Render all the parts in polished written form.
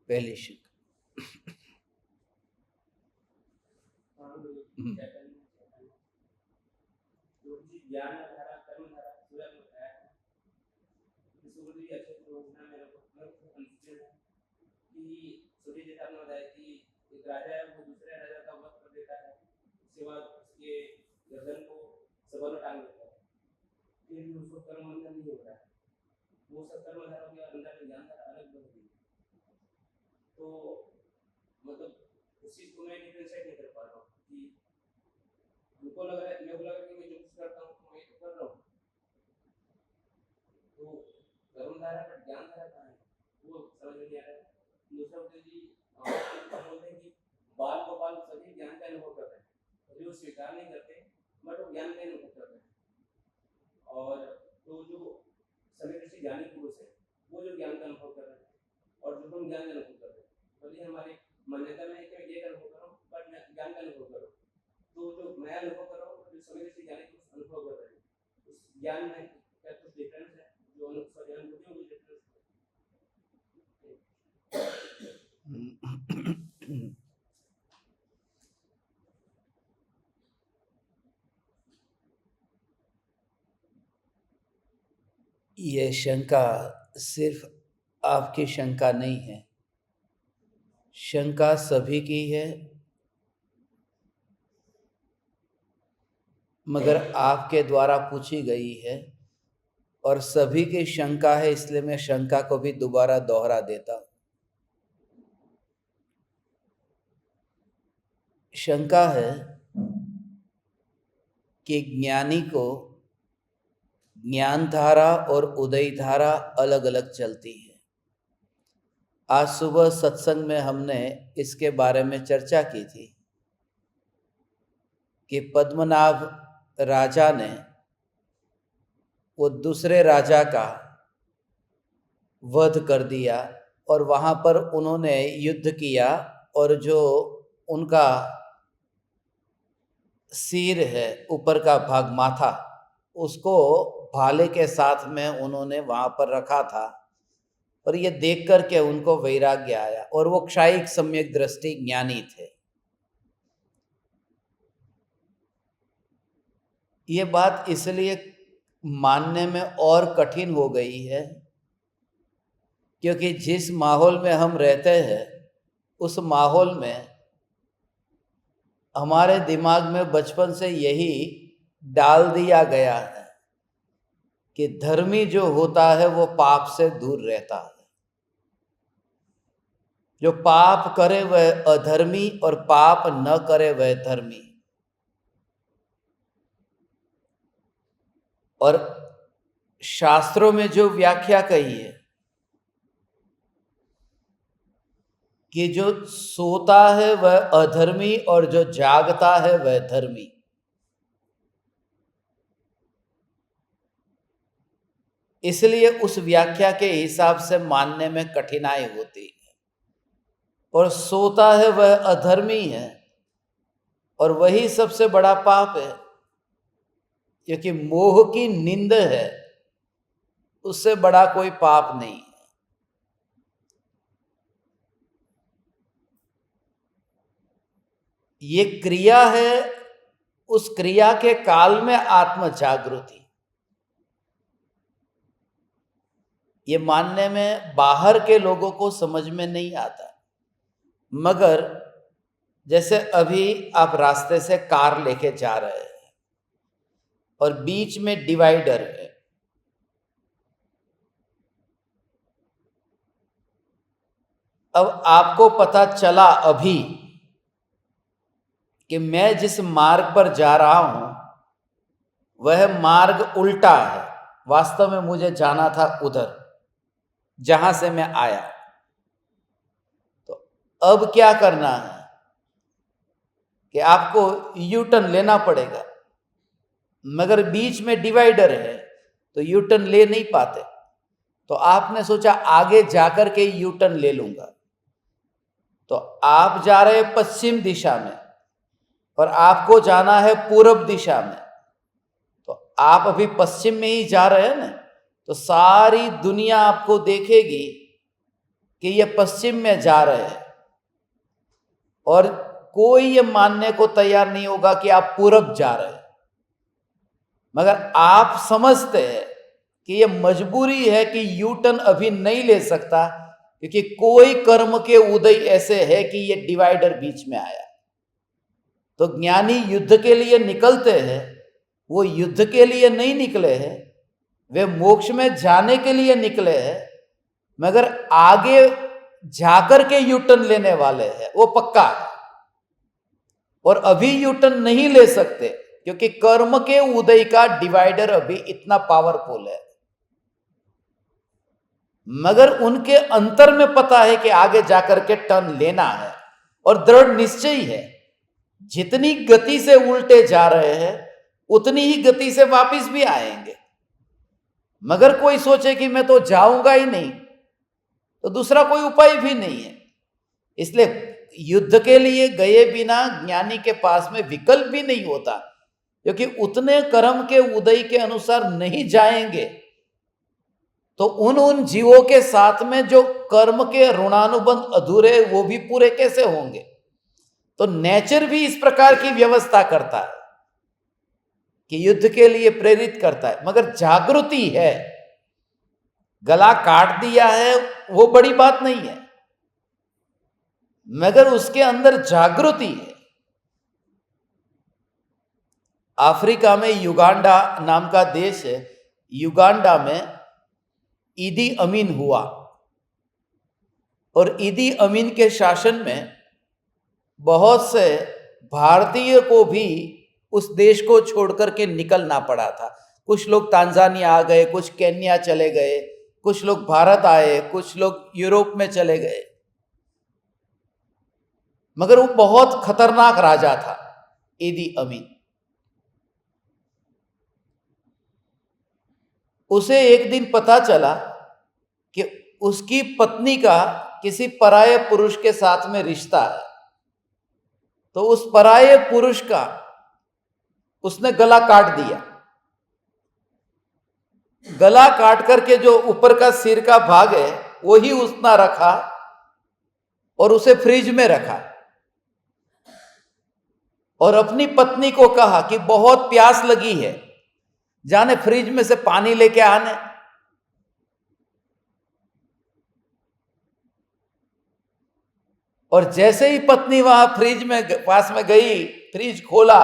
पहली शंका। राजा है वो दूसरे राजा का वध कर देता है, उसके बाद उसके गर्दन को सबल टांग देता है, फिर भी उसको कर्म बंधन नहीं होता है, वो सब कर्म धारा के अंदर में ज्ञान धारा अलग बन गई। तो मतलब उस चीज को मैं डिफरेंशिएट नहीं कर पा रहा हूँ कि हमको लग रहा है, मेरे को लग रहा है कि मैं जो कुछ करता हूँ मैं तो कर रहा हूँ, तो कर्म धारा पर ज्ञान धारा कहाँ है वो समझ में नहीं आ रहा है। दूसरा होता है जी बोलते हैं कि बाल गोपाल सभी ज्ञान का अनुभव करते हैं, सभी वो स्वीकार नहीं करते बट वो ज्ञान का अनुभव करते हैं। और तो जो सभी दृष्टि ज्ञानी पुरुष है वो जो ज्ञान का अनुभव कर रहे हैं और जो हम ज्ञान का अनुभव कर रहे हैं, भले हमारी मान्यता में है कि मैं ये अनुभव कर रहा हूँ बट मैं ज्ञान का अनुभव कर रहा हूँ, तो जो मैं अनुभव कर रहा हूँ जो सभी दृष्टि ज्ञानी पुरुष अनुभव कर रहे हैं उस ज्ञान में क्या कुछ डिफरेंस है, जो अनुभव ज्ञान होती है वो डिफरेंस है। ये शंका सिर्फ आपकी शंका नहीं है, शंका सभी की है, मगर आपके द्वारा पूछी गई है और सभी की शंका है, इसलिए मैं शंका को भी दोबारा दोहरा देता हूं। शंका है कि ज्ञानी को ज्ञान धारा और उदय धारा अलग अलग चलती है। आज सुबह सत्संग में हमने इसके बारे में चर्चा की थी कि पद्मनाभ राजा ने वो दूसरे राजा का वध कर दिया और वहां पर उन्होंने युद्ध किया और जो उनका सिर है, ऊपर का भाग माथा, उसको भाले के साथ में उन्होंने वहां पर रखा था और ये देख करके उनको वैराग्य आया और वो क्षायिक सम्यक दृष्टि ज्ञानी थे। ये बात इसलिए मानने में और कठिन हो गई है क्योंकि जिस माहौल में हम रहते हैं उस माहौल में हमारे दिमाग में बचपन से यही डाल दिया गया है कि धर्मी जो होता है वो पाप से दूर रहता है, जो पाप करे वह अधर्मी और पाप न करे वह धर्मी। और शास्त्रों में जो व्याख्या कही है कि जो सोता है वह अधर्मी और जो जागता है वह धर्मी, इसलिए उस व्याख्या के हिसाब से मानने में कठिनाई होती है। और सोता है वह अधर्मी है और वही सबसे बड़ा पाप है, क्योंकि मोह की नींद है, उससे बड़ा कोई पाप नहीं है। ये क्रिया है, उस क्रिया के काल में आत्म जागृति, ये मानने में बाहर के लोगों को समझ में नहीं आता। मगर जैसे अभी आप रास्ते से कार लेके जा रहे हैं और बीच में डिवाइडर है, अब आपको पता चला अभी कि मैं जिस मार्ग पर जा रहा हूं वह मार्ग उल्टा है, वास्तव में मुझे जाना था उधर जहां से मैं आया। तो अब क्या करना है कि आपको यू टर्न लेना पड़ेगा, मगर बीच में डिवाइडर है तो यू टर्न ले नहीं पाते, तो आपने सोचा आगे जाकर के यू टर्न ले लूंगा। तो आप जा रहे पश्चिम दिशा में और आपको जाना है पूर्व दिशा में, तो आप अभी पश्चिम में ही जा रहे हैं ना, तो सारी दुनिया आपको देखेगी कि ये पश्चिम में जा रहे हैं, और कोई ये मानने को तैयार नहीं होगा कि आप पूरब जा रहे हैं, मगर आप समझते हैं कि ये मजबूरी है कि यू टर्न अभी नहीं ले सकता, क्योंकि कोई कर्म के उदय ऐसे है कि ये डिवाइडर बीच में आया। तो ज्ञानी युद्ध के लिए निकलते हैं, वो युद्ध के लिए नहीं निकले हैं, वे मोक्ष में जाने के लिए निकले हैं, मगर आगे जाकर के यू टर्न लेने वाले हैं, वो पक्का है। और अभी यू टर्न नहीं ले सकते, क्योंकि कर्म के उदय का डिवाइडर अभी इतना पावरफुल है। मगर उनके अंतर में पता है कि आगे जाकर के टर्न लेना है, और दृढ़ निश्चय है, जितनी गति से उल्टे जा रहे हैं उतनी ही गति से वापस भी आएंगे। मगर कोई सोचे कि मैं तो जाऊंगा ही नहीं, तो दूसरा कोई उपाय भी नहीं है। इसलिए युद्ध के लिए गए बिना ज्ञानी के पास में विकल्प भी नहीं होता, क्योंकि उतने कर्म के उदय के अनुसार नहीं जाएंगे तो उन जीवों के साथ में जो कर्म के ऋणानुबंध अधूरे वो भी पूरे कैसे होंगे। तो नेचर भी इस प्रकार की व्यवस्था करता है कि युद्ध के लिए प्रेरित करता है, मगर जागृति है। गला काट दिया है वो बड़ी बात नहीं है, मगर उसके अंदर जागृति है। अफ्रीका में युगांडा नाम का देश है, युगांडा में ईदी अमीन हुआ, और ईदी अमीन के शासन में बहुत से भारतीय को भी उस देश को छोड़कर के निकलना पड़ा था। कुछ लोग तांजानिया आ गए, कुछ केन्या चले गए, कुछ लोग भारत आए, कुछ लोग यूरोप में चले गए। मगर वो बहुत खतरनाक राजा था ईदी अमीन। उसे एक दिन पता चला कि उसकी पत्नी का किसी पराये पुरुष के साथ में रिश्ता है, तो उस पराये पुरुष का उसने गला काट दिया। गला काट करके जो ऊपर का सिर का भाग है वही उसने रखा और उसे फ्रिज में रखा, और अपनी पत्नी को कहा कि बहुत प्यास लगी है, जाने फ्रिज में से पानी लेके आने। और जैसे ही पत्नी वहां फ्रिज में पास में गई, फ्रिज खोला,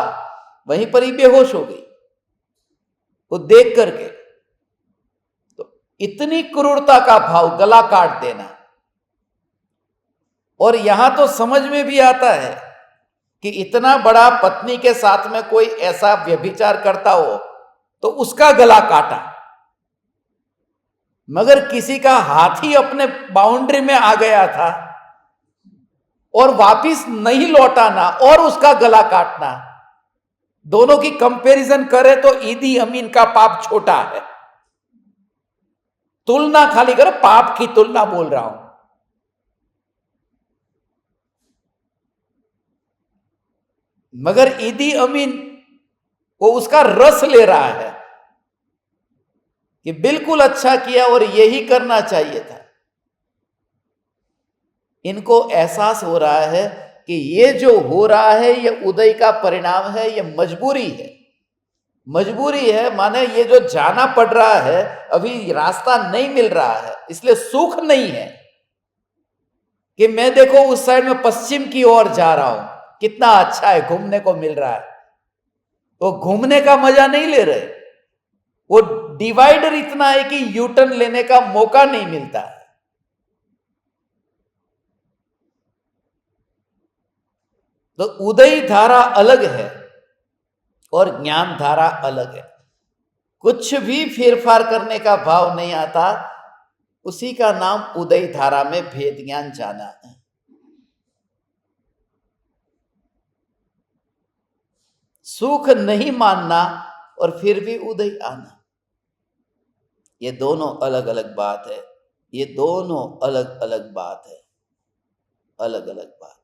वहीं पर ही बेहोश हो गई वो देख करके। तो इतनी क्रूरता का भाव, गला काट देना। और यहां तो समझ में भी आता है कि इतना बड़ा पत्नी के साथ में कोई ऐसा व्यभिचार करता हो तो उसका गला काटा, मगर किसी का हाथी अपने बाउंड्री में आ गया था और वापिस नहीं लौटाना और उसका गला काटना, दोनों की कंपैरिजन करें तो ईदी अमीन का पाप छोटा है। तुलना खाली करो, पाप की तुलना बोल रहा हूं। मगर ईदी अमीन वो उसका रस ले रहा है कि बिल्कुल अच्छा किया और यही करना चाहिए था। इनको एहसास हो रहा है कि ये जो हो रहा है ये उदय का परिणाम है, ये मजबूरी है। मजबूरी है माने ये जो जाना पड़ रहा है, अभी रास्ता नहीं मिल रहा है, इसलिए सुख नहीं है कि मैं देखो उस साइड में पश्चिम की ओर जा रहा हूं, कितना अच्छा है, घूमने को मिल रहा है। वो घूमने का मजा नहीं ले रहे, वो डिवाइडर इतना है कि यू टर्न लेने का मौका नहीं मिलता है। तो उदय धारा अलग है और ज्ञान धारा अलग है। कुछ भी फेरफार करने का भाव नहीं आता, उसी का नाम उदय धारा में भेद ज्ञान जाना है। सुख नहीं मानना और फिर भी उदय आना, ये दोनों अलग अलग बात है। ये दोनों अलग अलग बात है, अलग अलग बात है।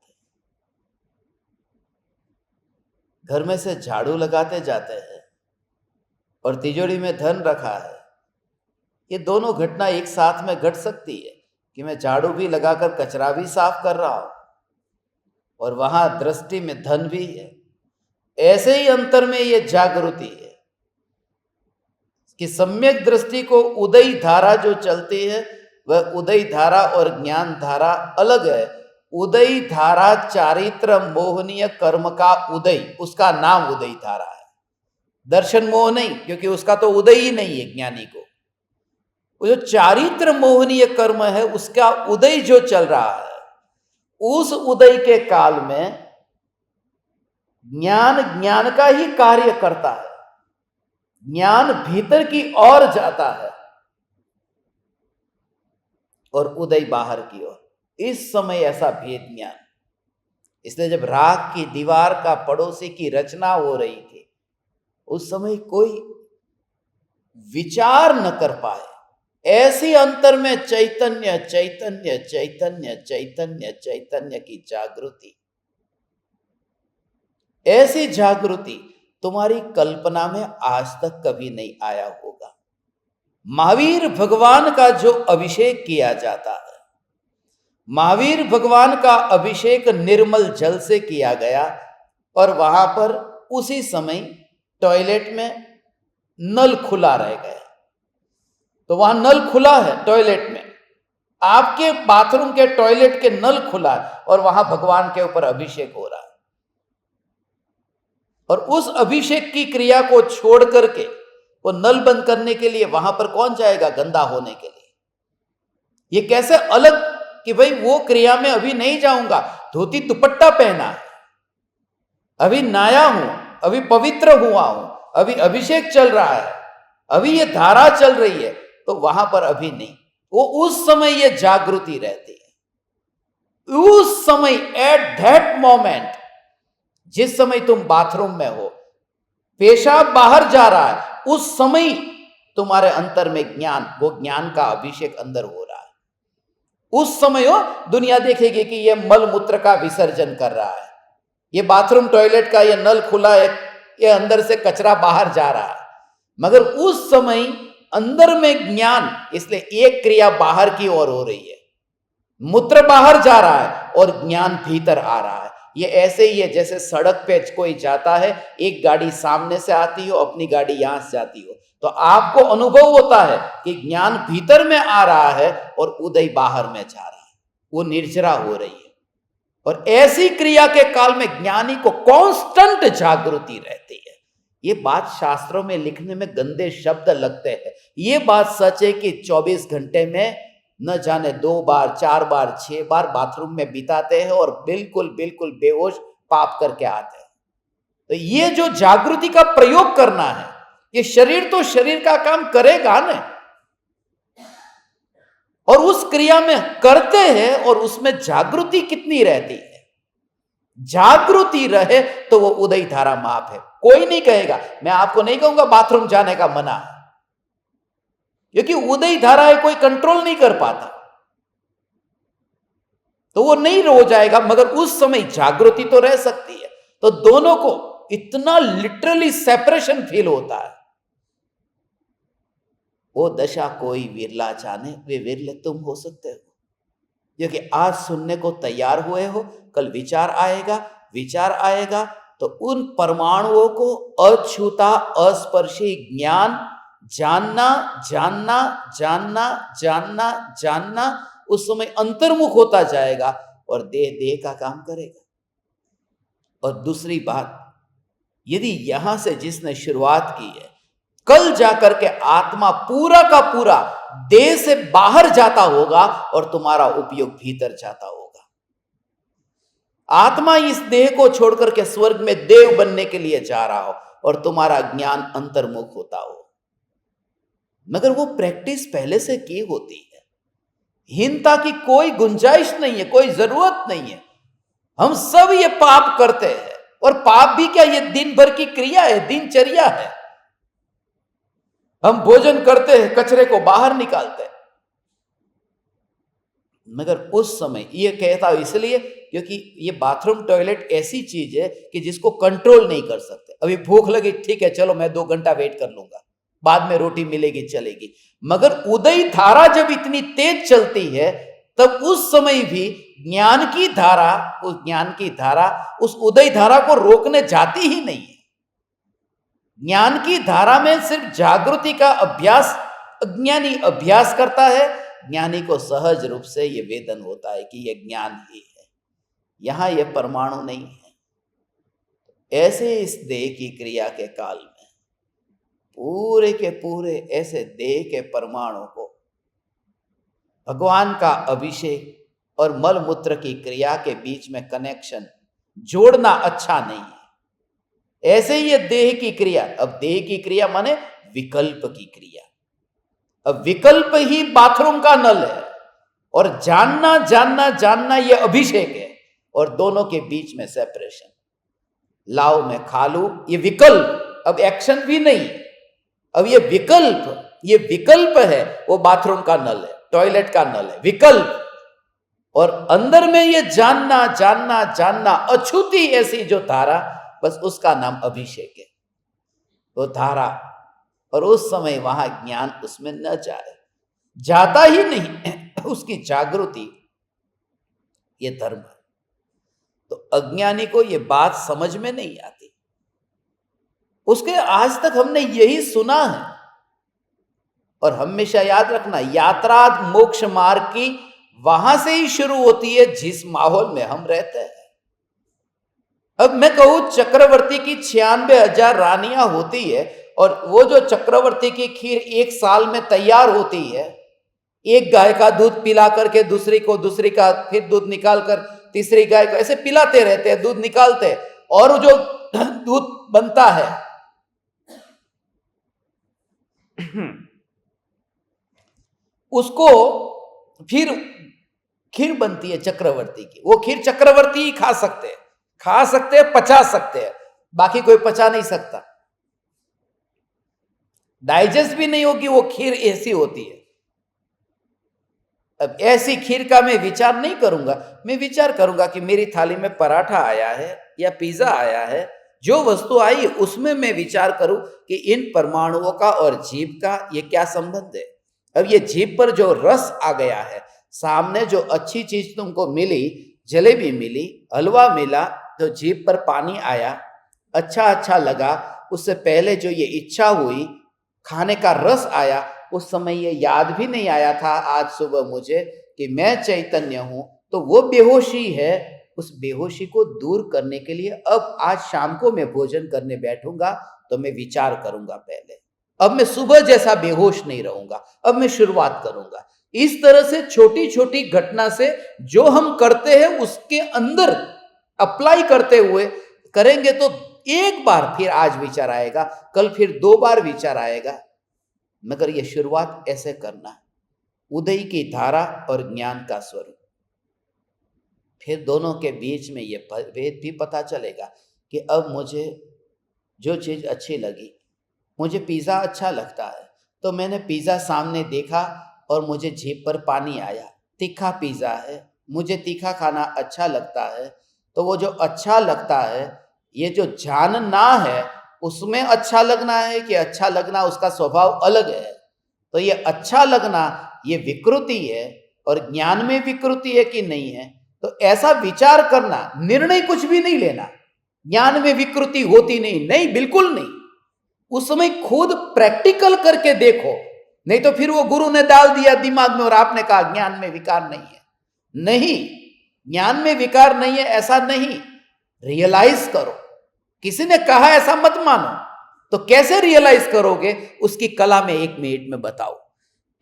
घर में से झाड़ू लगाते जाते हैं और तिजोरी में धन रखा है, ये दोनों घटना एक साथ में घट सकती है, कि मैं झाड़ू भी लगाकर कचरा भी साफ कर रहा हूं और वहां दृष्टि में धन भी है। ऐसे ही अंतर में ये जागृति है कि सम्यक दृष्टि को उदय धारा जो चलती है वह उदय धारा और ज्ञान धारा अलग है। उदय धारा चारित्र मोहनीय कर्म का उदय, उसका नाम उदय धारा है, दर्शन मोह नहीं, क्योंकि उसका तो उदय ही नहीं है ज्ञानी को। वो जो चारित्र मोहनीय कर्म है उसका उदय जो चल रहा है, उस उदय के काल में ज्ञान का ही कार्य करता है। ज्ञान भीतर की ओर जाता है और उदय बाहर की ओर। इस समय ऐसा भेद ज्ञान, इसलिए जब राख की दीवार का पड़ोसी की रचना हो रही थी उस समय कोई विचार न कर पाए। ऐसे अंतर में चैतन्य चैतन्य चैतन्य चैतन्य चैतन्य की जागृति, ऐसी जागृति तुम्हारी कल्पना में आज तक कभी नहीं आया होगा। महावीर भगवान का जो अभिषेक किया जाता है, महावीर भगवान का अभिषेक निर्मल जल से किया गया और वहां पर उसी समय टॉयलेट में नल खुला रह गया। तो वहां नल खुला है टॉयलेट में, आपके बाथरूम के टॉयलेट के नल खुला है और वहां भगवान के ऊपर अभिषेक हो रहा है। और उस अभिषेक की क्रिया को छोड़ करके वो नल बंद करने के लिए वहां पर कौन जाएगा गंदा होने के लिए? ये कैसे अलग कि भाई वो क्रिया में अभी नहीं जाऊंगा, धोती दुपट्टा पहना है, अभी नाया हूं, अभी पवित्र हुआ हूं, अभी अभिषेक चल रहा है, अभी ये धारा चल रही है, तो वहां पर अभी नहीं। वो उस समय ये जागृति रहती है। उस समय एट दैट मोमेंट, जिस समय तुम बाथरूम में हो, पेशाब बाहर जा रहा है, उस समय तुम्हारे अंतर में ज्ञान, वो ज्ञान का अभिषेक अंदर हो रहा है। उस समय हो दुनिया देखेगी कि ये मल मूत्र का विसर्जन कर रहा है, ये बाथरूम टॉयलेट का ये नल खुला है, ये अंदर से कचरा बाहर जा रहा है। मगर उस समय अंदर में ज्ञान, इसलिए एक क्रिया बाहर की ओर हो रही है, मूत्र बाहर जा रहा है और ज्ञान भीतर आ रहा है। ये ऐसे ही है जैसे सड़क पे कोई जाता है, एक गाड़ी सामने से आती हो, अपनी गाड़ी यहां से जाती हो, तो आपको अनुभव होता है कि ज्ञान भीतर में आ रहा है और उदय बाहर में जा रहा है, वो निर्जरा हो रही है। और ऐसी क्रिया के काल में ज्ञानी को कांस्टेंट जागृति रहती है। ये बात शास्त्रों में लिखने में गंदे शब्द लगते हैं, ये बात सच है कि 24 घंटे में न जाने 2 बार 4 बार 6 बार बाथरूम में बिताते हैं और बिल्कुल बिल्कुल बेहोश पाप करके आते हैं। तो ये जो जागृति का प्रयोग करना है, ये शरीर तो शरीर का काम करेगा ना, और उस क्रिया में करते हैं और उसमें जागृति कितनी रहती है। जागृति रहे तो वो उदय धारा माप है। कोई नहीं कहेगा, मैं आपको नहीं कहूंगा बाथरूम जाने का मना है, क्योंकि उदय धारा है, कोई कंट्रोल नहीं कर पाता, तो वो नहीं हो जाएगा। मगर उस समय जागृति तो रह सकती है। तो दोनों को इतना लिटरली सेपरेशन फील होता है। वो दशा कोई विरला जाने, वे विरले तुम हो सकते हो, क्योंकि आज सुनने को तैयार हुए हो, कल विचार आएगा, विचार आएगा तो उन परमाणुओं को अछूता अस्पर्शी ज्ञान जानना जानना जानना जानना जानना उस समय अंतर्मुख होता जाएगा और देह देह का काम करेगा। और दूसरी बात, यदि यहां से जिसने शुरुआत की है, कल जाकर के आत्मा पूरा का पूरा देह से बाहर जाता होगा और तुम्हारा उपयोग भीतर जाता होगा। आत्मा इस देह को छोड़कर के स्वर्ग में देव बनने के लिए जा रहा हो और तुम्हारा ज्ञान अंतर्मुख होता हो। मगर वो प्रैक्टिस पहले से की होती है। हीनता की कोई गुंजाइश नहीं है, कोई जरूरत नहीं है। हम सब ये पाप करते हैं, और पाप भी क्या, ये दिन भर की क्रिया है, दिनचर्या है। हम भोजन करते हैं, कचरे को बाहर निकालते हैं। मगर उस समय ये कहता इसलिए क्योंकि ये बाथरूम टॉयलेट ऐसी चीज है कि जिसको कंट्रोल नहीं कर सकते। अभी भूख लगी, ठीक है चलो मैं 2 घंटा वेट कर लूंगा, बाद में रोटी मिलेगी चलेगी। मगर उदय धारा जब इतनी तेज चलती है तब उस समय भी ज्ञान की धारा, उस उदय धारा को रोकने जाती ही नहीं है। ज्ञान की धारा में सिर्फ जागृति का अभ्यास अज्ञानी अभ्यास करता है। ज्ञानी को सहज रूप से यह वेदन होता है कि यह ज्ञान ही है, यहां यह परमाणु नहीं है। ऐसे इस देह की क्रिया के काल में पूरे के पूरे ऐसे देह के परमाणु को भगवान का अभिषेक और मल मूत्र की क्रिया के बीच में कनेक्शन जोड़ना अच्छा नहीं है। ऐसे ही ये देह की क्रिया, अब देह की क्रिया माने विकल्प की क्रिया। अब विकल्प ही बाथरूम का नल है और जानना जानना जानना ये अभिषेक है, और दोनों के बीच में सेपरेशन। लाओ मैं खा लूं, ये विकल्प, अब एक्शन भी नहीं। अब ये विकल्प है, वो बाथरूम का नल है, टॉयलेट का नल है, विकल्प। और अंदर में ये जानना जानना जानना अछूती ऐसी जो धारा, बस उसका नाम अभिषेक है, वो धारा। और उस समय वहां ज्ञान उसमें न जाए, जाता ही नहीं, उसकी जागृति, ये धर्म है। तो अज्ञानी को ये बात समझ में नहीं आती। उसके आज तक हमने यही सुना है। और हमेशा याद रखना, यात्रा मोक्ष मार्ग की वहां से ही शुरू होती है जिस माहौल में हम रहते हैं। अब मैं कहूं चक्रवर्ती की 96,000 रानियां होती है, और वो जो चक्रवर्ती की खीर 1 साल में तैयार होती है, एक गाय का दूध पिला करके दूसरी को, दूसरी का फिर दूध निकाल कर तीसरी गाय को, ऐसे पिलाते रहते हैं, दूध निकालते हैं, और जो दूध बनता है उसको फिर खीर बनती है चक्रवर्ती की। वो खीर चक्रवर्ती ही खा सकते हैं, पचा सकते हैं, बाकी कोई पचा नहीं सकता। डाइजेस्ट भी नहीं होगी, वो खीर ऐसी होती है। अब ऐसी खीर का मैं विचार नहीं करूंगा, मैं विचार करूंगा कि मेरी थाली में पराठा आया है या पिज्जा आया है, जो वस्तु आई उसमें मैं विचार करूं कि इन परमाणुओं का और जीभ का ये क्या संबंध है। अब ये जीभ पर जो रस आ गया है, सामने जो अच्छी चीज तुमको मिली, जलेबी मिली, हलवा मिला, तो जीभ पर पानी आया, अच्छा लगा। उससे पहले जो ये इच्छा हुई, खाने का रस आया, उस समय ये याद भी नहीं आया था आज सुबह मुझे कि मैं चैतन्य हूं। तो वो बेहोशी है, उस बेहोशी को दूर करने के लिए अब आज शाम को मैं भोजन करने बैठूंगा तो मैं विचार करूंगा पहले। अब मैं सुबह जैसा बेहोश नहीं रहूंगा, अब मैं शुरुआत करूंगा। इस तरह से छोटी छोटी घटना से जो हम करते हैं उसके अंदर अप्लाई करते हुए करेंगे तो एक बार फिर आज विचार आएगा, कल फिर 2 बार विचार आएगा, मगर यह शुरुआत ऐसे करना, उदय की धारा और ज्ञान का स्वरूप। फिर दोनों के बीच में यह भेद भी पता चलेगा कि अब मुझे जो चीज अच्छी लगी, मुझे पिज्जा अच्छा लगता है, तो मैंने पिज्जा सामने देखा और मुझे जीभ पर पानी आया, तीखा पिज्जा है, मुझे तीखा खाना अच्छा लगता है। तो वो जो अच्छा लगता है, ये जो जानना है, उसमें अच्छा लगना है कि अच्छा लगना उसका स्वभाव अलग है। तो ये अच्छा लगना ये विकृति है, और ज्ञान में विकृति है कि नहीं है, तो ऐसा विचार करना, निर्णय कुछ भी नहीं लेना। ज्ञान में विकृति होती नहीं, बिल्कुल नहीं। उस समय खुद प्रैक्टिकल करके देखो, नहीं तो फिर वो गुरु ने डाल दिया दिमाग में और आपने कहा ज्ञान में विकार नहीं है। नहीं, ज्ञान में विकार नहीं है ऐसा नहीं, रियलाइज करो। किसी ने कहा ऐसा मत मानो, तो कैसे रियलाइज करोगे, उसकी कला में 1 मिनट में बताओ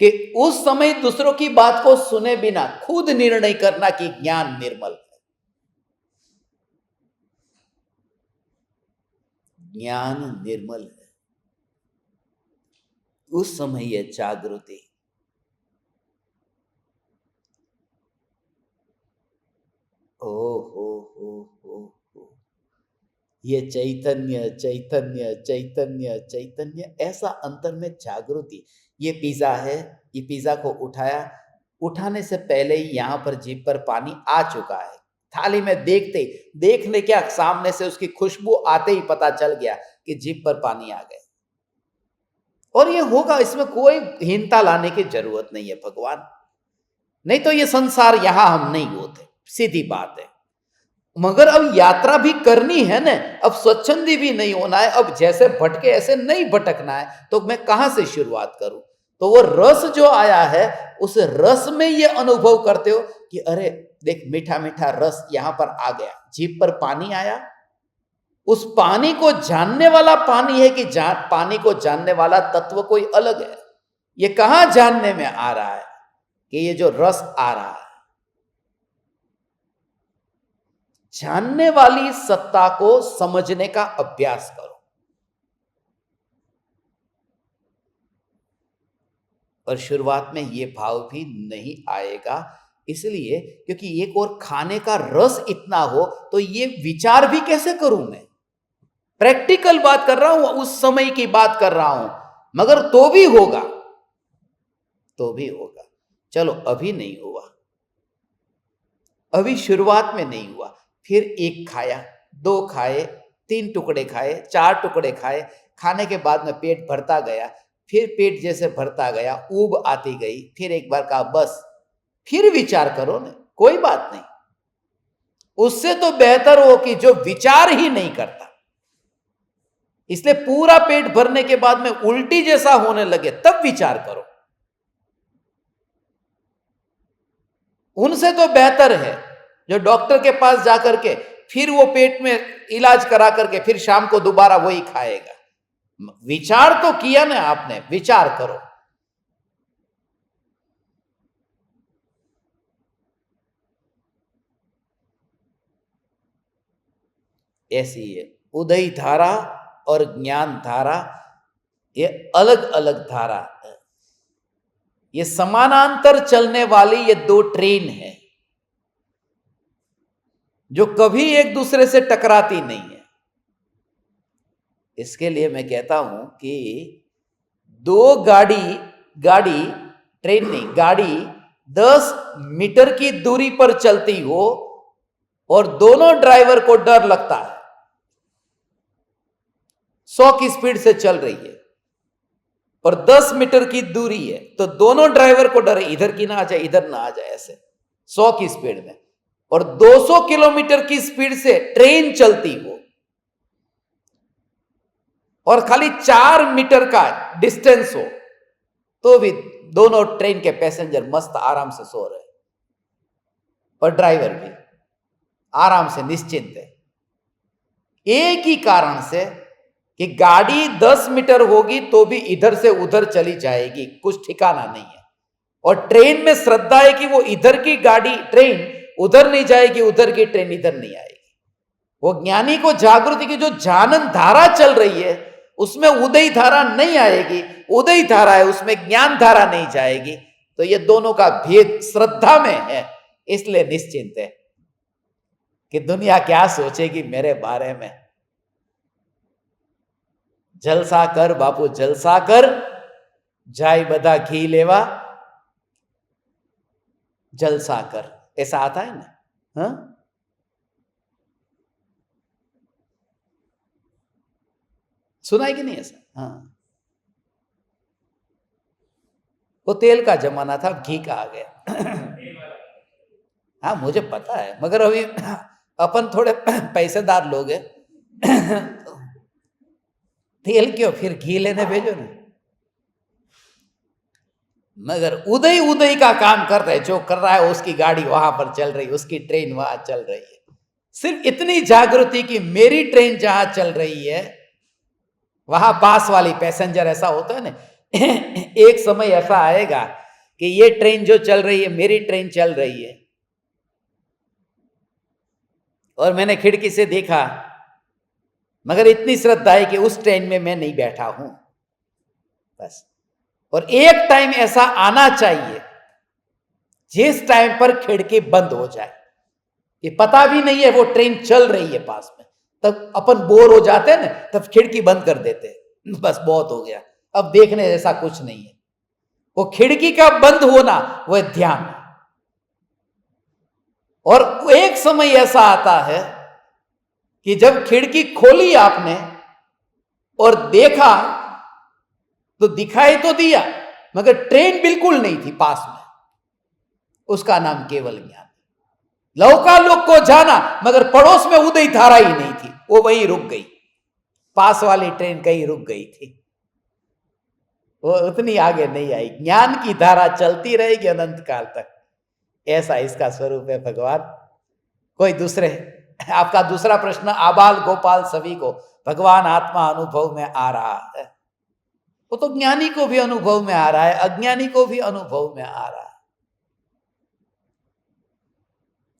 कि उस समय दूसरों की बात को सुने बिना खुद निर्णय करना कि ज्ञान निर्मल है, ज्ञान निर्मल है। उस समय यह जागृति, ओ हो, ये चैतन्य चैतन्य चैतन्य चैतन्य, ऐसा अंतर में जागृति। ये पिज्जा है, ये पिज्जा को उठाया, उठाने से पहले ही यहां पर जीभ पर पानी आ चुका है। थाली में देखने क्या, सामने से उसकी खुशबू आते ही पता चल गया कि जीभ पर पानी आ गया। और ये होगा, इसमें कोई हीनता लाने की जरूरत नहीं है। भगवान नहीं तो ये संसार यहां हम नहीं होते, सीधी बात है। मगर अब यात्रा भी करनी है ना, अब स्वच्छंदी भी नहीं होना है, अब जैसे भटके ऐसे नहीं भटकना है, तो मैं कहां से शुरुआत करूं? तो वो रस जो आया है, उस रस में ये अनुभव करते हो कि अरे देख मीठा मीठा रस यहां पर आ गया, जीभ पर पानी आया। उस पानी को जानने वाला पानी है कि पानी को जानने वाला तत्व कोई अलग है? ये कहां जानने में आ रहा है कि ये जो रस आ रहा है? जानने वाली सत्ता को समझने का अभ्यास करो। और शुरुआत में ये भाव भी नहीं आएगा, इसलिए क्योंकि एक और खाने का रस इतना हो तो ये विचार भी कैसे करूं मैं? प्रैक्टिकल बात कर रहा हूं, उस समय की बात कर रहा हूं, मगर तो भी होगा, तो भी होगा। चलो अभी नहीं हुआ, अभी शुरुआत में नहीं हुआ, फिर एक खाया, दो खाए, 3 टुकड़े खाए, 4 टुकड़े खाए, खाने के बाद में पेट भरता गया, फिर पेट जैसे भरता गया ऊब आती गई, फिर एक बार कहा बस, फिर विचार करो ना, कोई बात नहीं। उससे तो बेहतर हो कि जो विचार ही नहीं करता। इसलिए पूरा पेट भरने के बाद में उल्टी जैसा होने लगे तब विचार करो। उनसे तो बेहतर है जो डॉक्टर के पास जाकर के फिर वो पेट में इलाज करा करके फिर शाम को दोबारा वही खाएगा। विचार तो किया ना आपने, विचार करो। ऐसी है उदय धारा और ज्ञान धारा, ये अलग अलग धारा है। ये समानांतर चलने वाली ये 2 ट्रेन है जो कभी एक दूसरे से टकराती नहीं है। इसके लिए मैं कहता हूं कि 2 गाड़ी ट्रेन नहीं, गाड़ी 10 मीटर की दूरी पर चलती हो और दोनों ड्राइवर को डर लगता है, 100 की स्पीड से चल रही है और 10 मीटर की दूरी है, तो दोनों ड्राइवर को डर है इधर की ना आ जाए, इधर ना आ जाए, ऐसे 100 की स्पीड में। और 200 किलोमीटर की स्पीड से ट्रेन चलती हो और खाली 4 मीटर का डिस्टेंस हो, तो भी दोनों ट्रेन के पैसेंजर मस्त आराम से सो रहे और ड्राइवर भी आराम से निश्चिंत है। एक ही कारण से कि गाड़ी 10 मीटर होगी तो भी इधर से उधर चली जाएगी, कुछ ठिकाना नहीं है। और ट्रेन में श्रद्धा है कि वो इधर की गाड़ी ट्रेन उधर नहीं जाएगी, उधर की ट्रेन इधर नहीं आएगी। वो ज्ञानी को जागृति की जो जानन धारा चल रही है उसमें उदय धारा नहीं आएगी, उदय धारा है उसमें ज्ञान धारा नहीं जाएगी। तो ये दोनों का भेद श्रद्धा में है, इसलिए निश्चिंत है कि दुनिया क्या सोचेगी मेरे बारे में। जलसा कर बापू जलसा कर, जाय बधा घी लेवा, जलसा कर, ऐसा आता है ना। हाँ सुना है कि नहीं ऐसा? हाँ वो तेल का जमाना था, घी का आ गया। हाँ मुझे पता है, मगर अभी अपन थोड़े पैसेदार लोग हैं, तेल क्यों, फिर घी लेने भेजो ना। मगर उदय उदय का काम कर रहे, जो कर रहा है उसकी गाड़ी वहां पर चल रही, उसकी ट्रेन वहां चल रही है। सिर्फ इतनी जागृति कि मेरी ट्रेन जहां चल रही है वहां पास वाली पैसेंजर, ऐसा होता है ना, एक समय ऐसा आएगा कि ये ट्रेन जो चल रही है मेरी ट्रेन चल रही है और मैंने खिड़की से देखा, मगर इतनी श्रद्धा है कि उस ट्रेन में मैं नहीं बैठा हूं बस। और एक टाइम ऐसा आना चाहिए जिस टाइम पर खिड़की बंद हो जाए, कि पता भी नहीं है वो ट्रेन चल रही है पास में, तब अपन बोर हो जाते हैं ना, तब खिड़की बंद कर देते हैं, बस बहुत हो गया, अब देखने जैसा कुछ नहीं है। वो खिड़की का बंद होना वो ध्यान। और एक समय ऐसा आता है कि जब खिड़की खोली आपने और देखा तो दिखाई तो दिया, मगर ट्रेन बिल्कुल नहीं थी पास में, उसका नाम केवल ज्ञान। लौकालोक को जाना, मगर पड़ोस में उदय धारा ही नहीं थी, वो वहीं रुक गई, पास वाली ट्रेन कहीं रुक गई थी, वो उतनी आगे नहीं आई। ज्ञान की धारा चलती रहेगी अनंत काल तक, ऐसा इसका स्वरूप है भगवान। कोई दूसरे, आपका दूसरा प्रश्न, आबाल गोपाल सभी को भगवान आत्मा अनुभव में आ रहा है, वो तो ज्ञानी को भी अनुभव में आ रहा है, अज्ञानी को भी अनुभव में आ रहा है।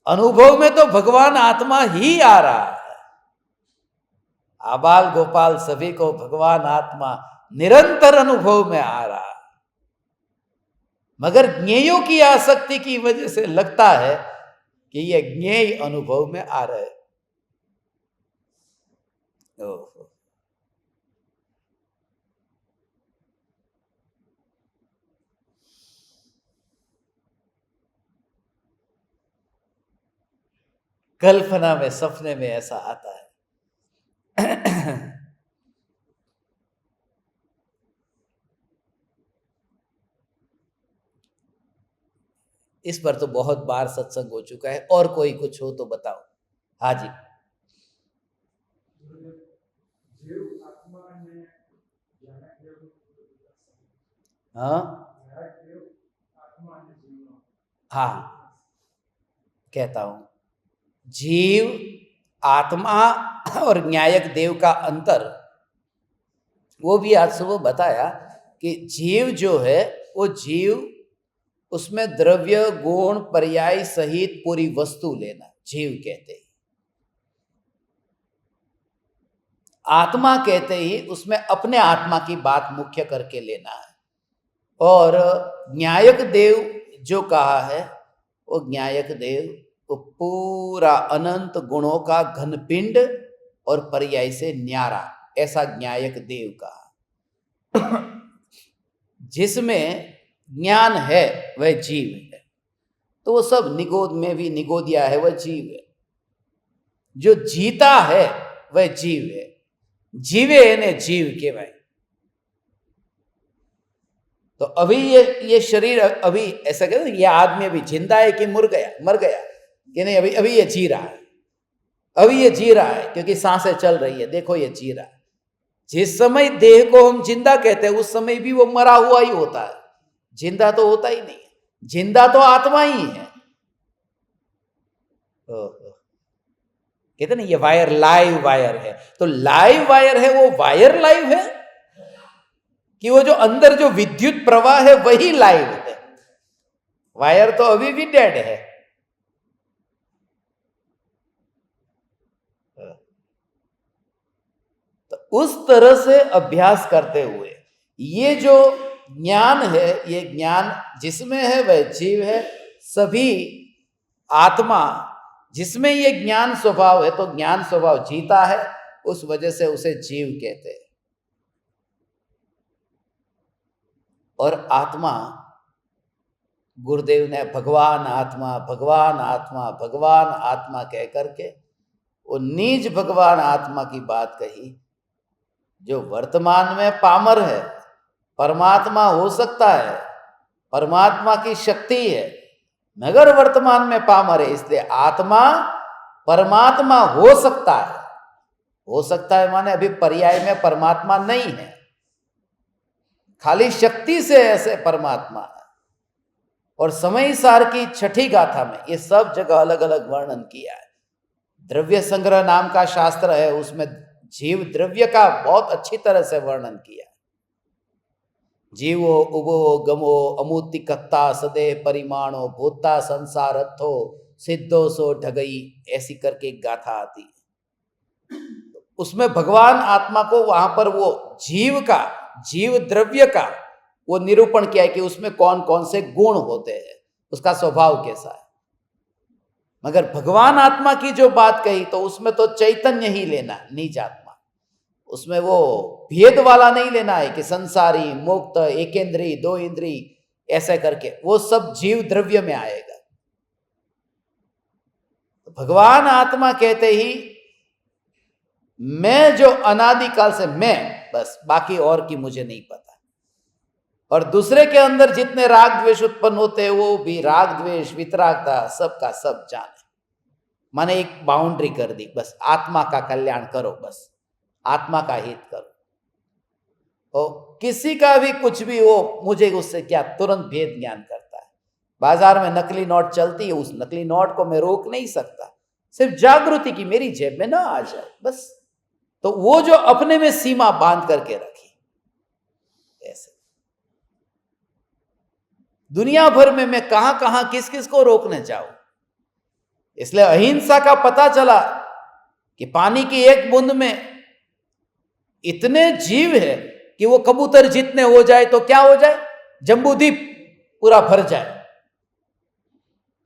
अनुभव में तो भगवान आत्मा ही आ रहा है। आबाल गोपाल सभी को भगवान आत्मा निरंतर अनुभव में आ रहा है, मगर ज्ञेयों की आसक्ति की वजह से लगता है कि ये ज्ञेय अनुभव में आ रहे हैं। कल्पना में, सपने में ऐसा आता है। इस पर तो बहुत बार सत्संग हो चुका है, और कोई कुछ हो तो बताओ। हाँ जी। हाँ हाँ, कहता हूं, जीव, आत्मा और न्यायक देव का अंतर, वो भी आज सुबह बताया कि जीव जो है वो जीव, उसमें द्रव्य गुण पर्याय सहित पूरी वस्तु लेना जीव कहते ही। आत्मा कहते ही उसमें अपने आत्मा की बात मुख्य करके लेना है। और न्यायक देव जो कहा है, वो न्यायक देव वो पूरा अनंत गुणों का घनपिंड और पर्याय से न्यारा, ऐसा न्यायक देव कहा। जिसमें ज्ञान है वह जीव है, तो वो सब निगोद में भी निगोदिया है, वह जीव है। जो जीता है वह जीव है, जीवे ने जीव के भाई। तो अभी ये शरीर अभी ऐसा कहते, ये आदमी अभी जिंदा है कि मर गया कि नहीं, अभी ये जी रहा है, अभी ये जी रहा है, क्योंकि सांसें चल रही है, देखो ये जी रहा है। जिस समय देह को हम जिंदा कहते हैं उस समय भी वो मरा हुआ ही होता है, जिंदा तो होता ही नहीं है। जिंदा तो आत्मा ही है। कहते ना ये वायर लाइव वायर है, तो लाइव वायर है, वो वायर लाइव है कि वो जो अंदर जो विद्युत प्रवाह है वही लाइव है? वायर तो अभी भी डेड है। तो उस तरह से अभ्यास करते हुए ये जो ज्ञान है, ये ज्ञान जिसमें है वह जीव है। सभी आत्मा जिसमें ये ज्ञान स्वभाव है, तो ज्ञान स्वभाव जीता है, उस वजह से उसे जीव कहते हैं। और आत्मा, गुरुदेव ने भगवान आत्मा भगवान आत्मा भगवान आत्मा कह करके वो निज भगवान आत्मा की बात कही। जो वर्तमान में पामर है, परमात्मा हो सकता है, परमात्मा की शक्ति है, मगर वर्तमान में पामर है, इसलिए आत्मा परमात्मा हो सकता है। हो सकता है माने अभी पर्याय में परमात्मा नहीं है, खाली शक्ति से ऐसे परमात्मा है। और समय सार की छठी गाथा में ये सब जगह अलग अलग वर्णन किया है। द्रव्य संग्रह नाम का शास्त्र है, उसमें जीव द्रव्य का बहुत अच्छी तरह से वर्णन किया। जीवो उभो गमो अमूर्तिकत्ता सदे परिमाणो भूता संसारथो सिद्धो सो ढगई, ऐसी करके एक गाथा आती है। उसमें भगवान आत्मा को वहां पर वो जीव का, जीव द्रव्य का वो निरूपण किया है कि उसमें कौन कौन से गुण होते हैं, उसका स्वभाव कैसा है। मगर भगवान आत्मा की जो बात कही, तो उसमें तो चैतन्य ही लेना, निज आत्मा। उसमें वो भेद वाला नहीं लेना है कि संसारी मुक्त एक इंद्री दो इंद्री ऐसे करके, वो सब जीव द्रव्य में आएगा। भगवान आत्मा कहते ही मैं जो अनादिकाल से मैं, बस बाकी और की मुझे नहीं पता। और दूसरे के अंदर जितने राग द्वेष उत्पन्न होते हैं वो भी राग द्वेष वितरागता सबका सब जाने। माने एक बाउंड्री कर दी, बस आत्मा का कल्याण करो, बस आत्मा का हित करो। और किसी का भी कुछ भी हो, मुझे उससे क्या, तुरंत भेद ज्ञान करता है। बाजार में नकली नोट चलती है, उस नकली नोट को मैं रोक नहीं सकता, सिर्फ जागृति की मेरी जेब में ना आ जाए बस। तो वो जो अपने में सीमा बांध करके रखी, ऐसे दुनिया भर में मैं कहां कहां किस किस को रोकने जाऊं। इसलिए अहिंसा का पता चला कि पानी की एक बूंद में इतने जीव है कि वो कबूतर जितने हो जाए तो क्या हो जाए, जम्बूद्वीप पूरा भर जाए।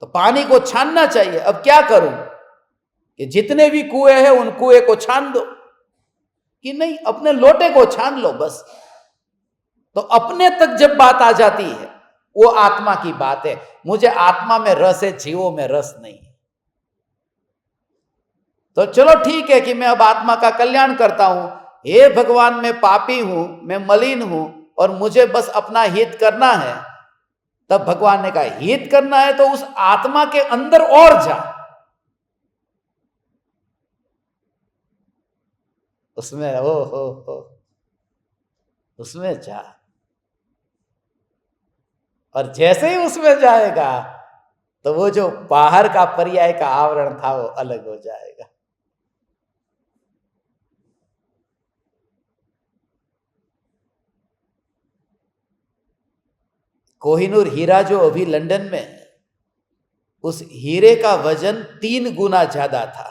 तो पानी को छानना चाहिए। अब क्या करूं कि जितने भी कुएं हैं उन कुएं को छान दो, कि नहीं अपने लोटे को छान लो बस। तो अपने तक जब बात आ जाती है वो आत्मा की बात है। मुझे आत्मा में रस है, जीवों में रस नहीं है। तो चलो ठीक है कि मैं अब आत्मा का कल्याण करता हूं। हे भगवान, मैं पापी हूं, मैं मलिन हूं और मुझे बस अपना हित करना है। तब भगवान ने कहा हित करना है तो उस आत्मा के अंदर और जा, उसमें हो उसमें जा। और जैसे ही उसमें जाएगा तो वो जो बाहर का पर्याय का आवरण था वो अलग हो जाएगा। कोहिनूर हीरा जो अभी लंदन में है, उस हीरे का वजन 3 गुना ज्यादा था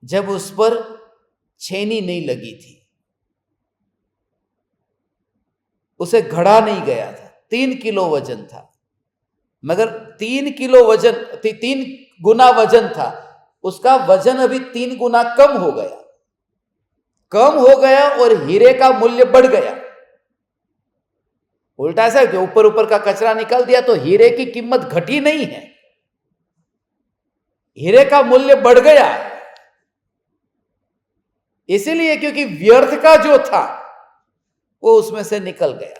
जब उस पर छेनी नहीं लगी थी, उसे घड़ा नहीं गया था। 3 किलो वजन था, मगर 3 किलो वजन 3 गुना वजन था, उसका वजन अभी 3 गुना कम हो गया और हीरे का मूल्य बढ़ गया। उल्टा ऐसा है कि ऊपर ऊपर का कचरा निकाल दिया तो हीरे की कीमत घटी नहीं है, हीरे का मूल्य बढ़ गया। इसीलिए क्योंकि व्यर्थ का जो था वो उसमें से निकल गया।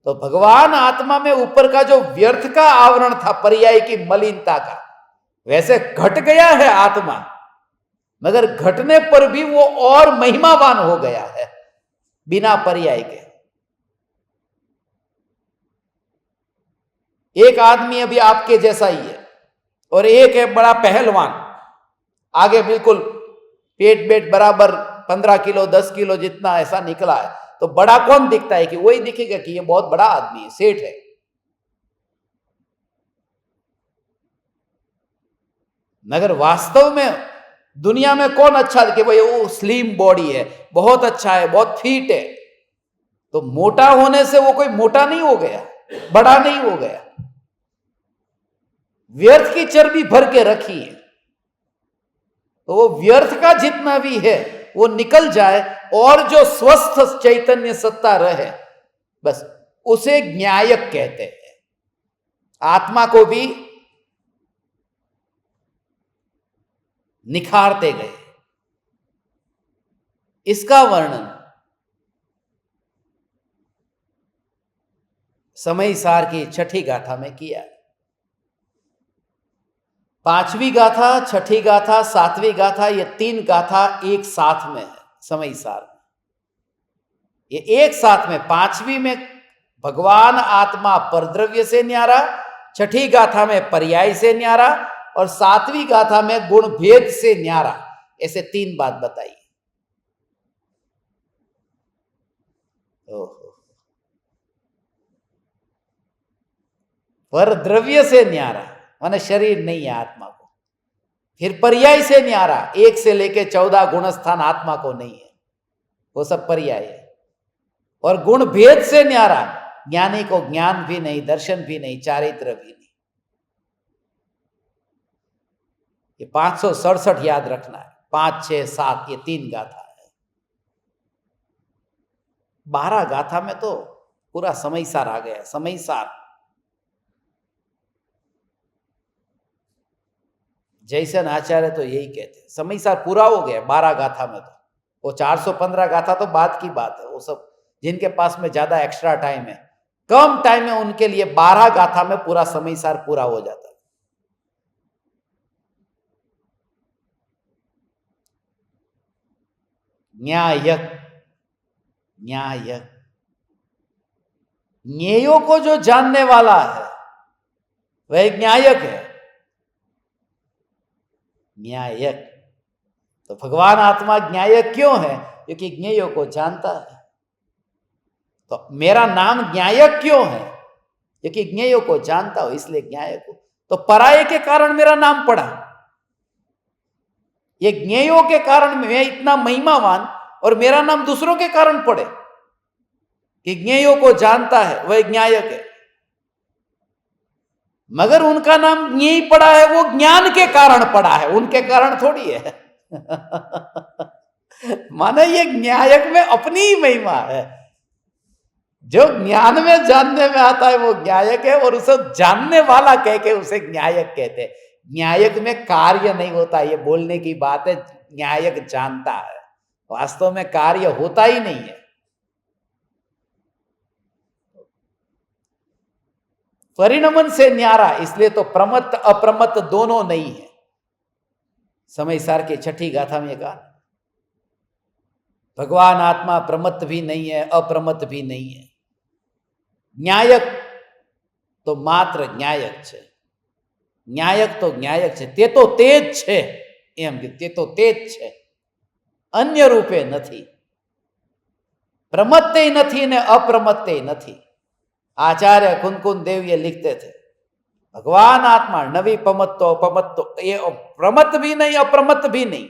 तो भगवान आत्मा में ऊपर का जो व्यर्थ का आवरण था, पर्याय की मलिनता का, वैसे घट गया है आत्मा, मगर घटने पर भी वो और महिमावान हो गया है बिना पर्याय के। एक आदमी अभी आपके जैसा ही है और एक है बड़ा पहलवान, आगे बिल्कुल पेट बेट बराबर 15 किलो 10 किलो जितना ऐसा निकला है, तो बड़ा कौन दिखता है? कि वही दिखेगा कि ये बहुत बड़ा आदमी है, सेठ है। मगर वास्तव में दुनिया में कौन अच्छा है? कि भाई वो स्लिम बॉडी है, बहुत अच्छा है, बहुत फिट है। तो मोटा होने से वो कोई मोटा नहीं हो गया, बड़ा नहीं हो गया। व्यर्थ की चर्बी भर के रखी है, तो वो व्यर्थ का जितना भी है वो निकल जाए और जो स्वस्थ चैतन्य सत्ता रहे, बस उसे ज्ञायक कहते हैं। आत्मा को भी निखारते गए। इसका वर्णन समय सार की 6ठी गाथा में किया। 5वीं गाथा, 6ठी गाथा, 7वीं गाथा, ये 3 गाथा एक साथ में है समय सार में। ये एक साथ में 5वीं में भगवान आत्मा परद्रव्य से न्यारा, 6ठी गाथा में पर्याय से न्यारा और 7वीं गाथा में गुण भेद से न्यारा। ऐसे 3 बात बताई। पर द्रव्य से न्यारा माने शरीर नहीं है आत्मा को। फिर पर्याय से न्यारा, 1 से लेके 14 गुण स्थान आत्मा को नहीं है, वो सब पर्याय है। और गुण भेद से न्यारा, ज्ञानी को ज्ञान भी नहीं, दर्शन भी नहीं, चारित्र भी नहीं। ये 567 याद रखना है। 5, 6, 7 ये 3 गाथा है। 12 गाथा में तो पूरा समय सार आ गया। समय सार जैसन आचार्य तो यही कहते, समय सार पूरा हो गया 12 गाथा में। तो वो 415 गाथा तो बाद की बात है, वो सब जिनके पास में ज्यादा एक्स्ट्रा टाइम है, कम टाइम में उनके लिए 12 गाथा में पूरा समय सार पूरा हो जाता है। न्यायक, न्यायक, ज्ञेयों को जो जानने वाला है वह न्यायक है, न्यायक। तो भगवान आत्मा न्यायक क्यों है? क्योंकि ज्ञेयों को जानता है। तो मेरा नाम न्यायक क्यों है? क्योंकि ज्ञेयों को जानता हूं, इसलिए न्यायक हूं। तो पराये के कारण मेरा नाम पड़ा, ये ज्ञेयों के कारण मैं इतना महिमावान और मेरा नाम दूसरों के कारण पड़े कि ज्ञेयों को जानता है वह न्यायक है। मगर उनका नाम ज्ञेय पड़ा है, वो ज्ञान के कारण पड़ा है, उनके कारण थोड़ी है। माने ये न्यायक में अपनी ही महिमा है। जो ज्ञान में जानने में आता है वो न्यायक है, और उसे जानने वाला कह के उसे न्यायक कहते हैं। न्यायक में कार्य नहीं होता, ये बोलने की बात है। न्यायक जानता है, वास्तव में कार्य होता ही नहीं है। परिणमन से न्यारा, इसलिए तो प्रमत्त अप्रमत्त दोनों नहीं है। समय सार के छठी गाथा में कहा भगवान आत्मा प्रमत्त भी नहीं है, अप्रमत्त भी नहीं है। न्यायक तो मात्र न्यायक छे, न्यायक तो न्यायक छे, ते तो तेज छे, एम के ते तो तेज छे, अन्य रूपे નથી, प्रमत्ते નથી ने अप्रमत्ते નથી। आचार्य कुंकुन देव ये लिखते थे भगवान आत्मा नवी पमत्तो अपमत्तो, ये प्रमत्त भी नहीं अप्रमत्त भी नहीं।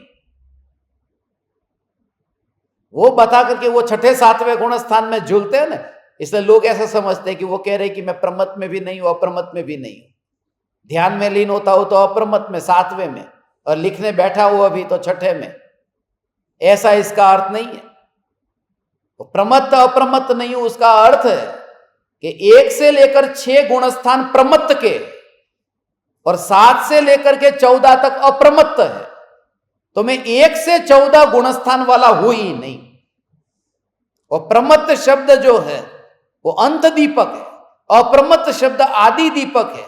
वो बता करके वो छठे सातवें गुण स्थान में झूलते हैं ना, इसलिए लोग ऐसा समझते हैं कि वो कह रहे कि मैं प्रमत्त में भी नहीं हूं अप्रमत्त में भी नहीं हूं। ध्यान में लीन होता हो तो अप्रमत्त में सातवें में, और लिखने बैठा हुआ अभी तो छठे में। ऐसा इसका अर्थ नहीं है। वो प्रमत्त अप्रमत्त नहीं हूं, उसका अर्थ है कि 1 से लेकर 6 गुणस्थान प्रमत्त के और 7 से लेकर के 14 तक अप्रमत्त है। तो मैं 1 से 14 गुणस्थान वाला हूं ही नहीं। और प्रमत्त शब्द जो है वो अंत दीपक है, अप्रमत्त शब्द आदि दीपक है।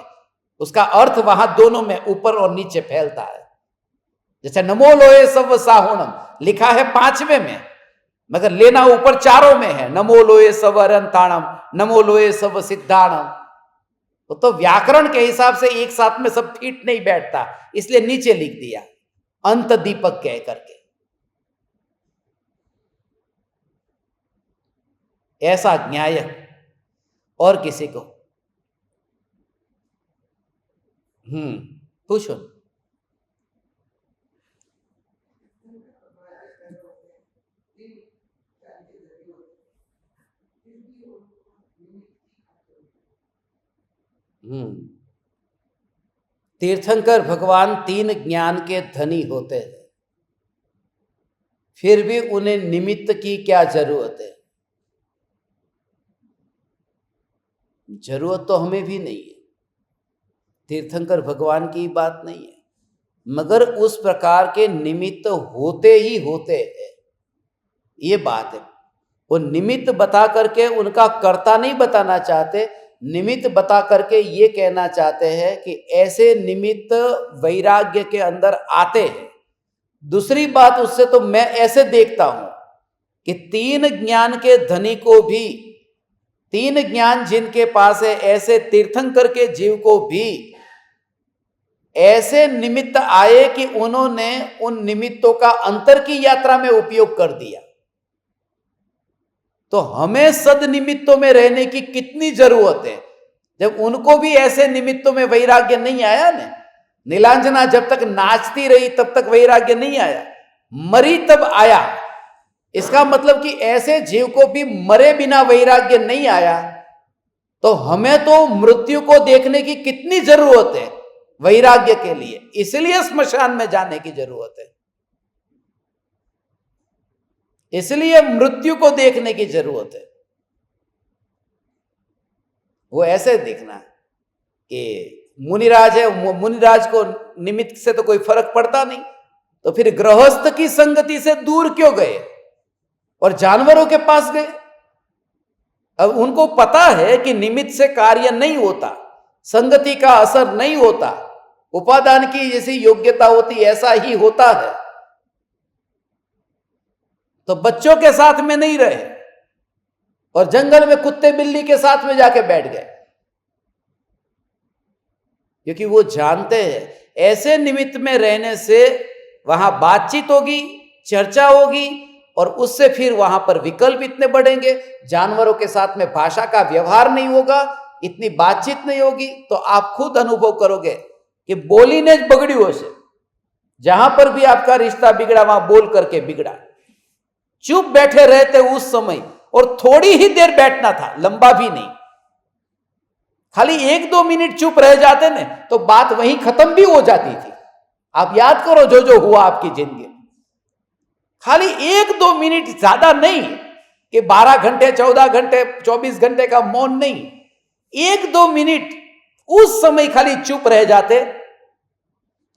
उसका अर्थ वहां दोनों में ऊपर और नीचे फैलता है। जैसे नमो लोए सब साहुणम लिखा है 5वें में, मगर लेना ऊपर 4 में है। नमो लोए सब अरंताणम, नमो लोए सब सिद्धाणम। तो व्याकरण के हिसाब से एक साथ में सब फिट नहीं बैठता, इसलिए नीचे लिख दिया अंत दीपक कह करके। ऐसा न्यायक और किसी को पूछो। तीर्थंकर भगवान 3 ज्ञान के धनी होते हैं, फिर भी उन्हें निमित्त की क्या जरूरत है? जरूरत तो हमें भी नहीं है, तीर्थंकर भगवान की बात नहीं है, मगर उस प्रकार के निमित्त होते ही होते हैं, ये बात है। वो निमित्त बता करके उनका कर्ता नहीं बताना चाहते, निमित्त बता करके ये कहना चाहते हैं कि ऐसे निमित्त वैराग्य के अंदर आते हैं। दूसरी बात, उससे तो मैं ऐसे देखता हूं कि 3 ज्ञान के धनी को भी, 3 ज्ञान जिनके पास है, ऐसे तीर्थंकर के जीव को भी ऐसे निमित्त आए कि उन्होंने उन निमित्तों का अंतर की यात्रा में उपयोग कर दिया। तो हमें सद निमित्तों में रहने की कितनी जरूरत है, जब उनको भी ऐसे निमित्तों में वैराग्य नहीं आया ना। नीलांजना जब तक नाचती रही तब तक वैराग्य नहीं आया, मरी तब आया। इसका मतलब कि ऐसे जीव को भी मरे बिना वैराग्य नहीं आया। तो हमें तो मृत्यु को देखने की कितनी जरूरत है वैराग्य के लिए, इसलिए स्मशान में जाने की जरूरत है, इसलिए मृत्यु को देखने की जरूरत है। वो ऐसे देखना कि मुनिराज है, मुनिराज को निमित्त से तो कोई फर्क पड़ता नहीं, तो फिर गृहस्थ की संगति से दूर क्यों गए और जानवरों के पास गए? अब उनको पता है कि निमित्त से कार्य नहीं होता, संगति का असर नहीं होता, उपादान की जैसी योग्यता होती ऐसा ही होता है, तो बच्चों के साथ में नहीं रहे और जंगल में कुत्ते बिल्ली के साथ में जाके बैठ गए, क्योंकि वो जानते हैं ऐसे निमित्त में रहने से वहां बातचीत होगी, चर्चा होगी और उससे फिर वहां पर विकल्प इतने बढ़ेंगे, जानवरों के साथ में भाषा का व्यवहार नहीं होगा, इतनी बातचीत नहीं होगी, तो आप खुद अनुभव करोगे कि बोली ने बगड़ी हो से, जहां पर भी आपका रिश्ता बिगड़ा वहां बोल करके बिगड़ा। चुप बैठे रहते उस समय, और थोड़ी ही देर बैठना था, लंबा भी नहीं, खाली 1-2 मिनट चुप रह जाते ना तो बात वहीं खत्म भी हो जाती थी। आप याद करो जो जो हुआ आपकी जिंदगी, खाली 1-2 मिनट, ज्यादा नहीं कि 12 घंटे 14 घंटे 24 घंटे का मौन नहीं, 1-2 मिनट उस समय खाली चुप रह जाते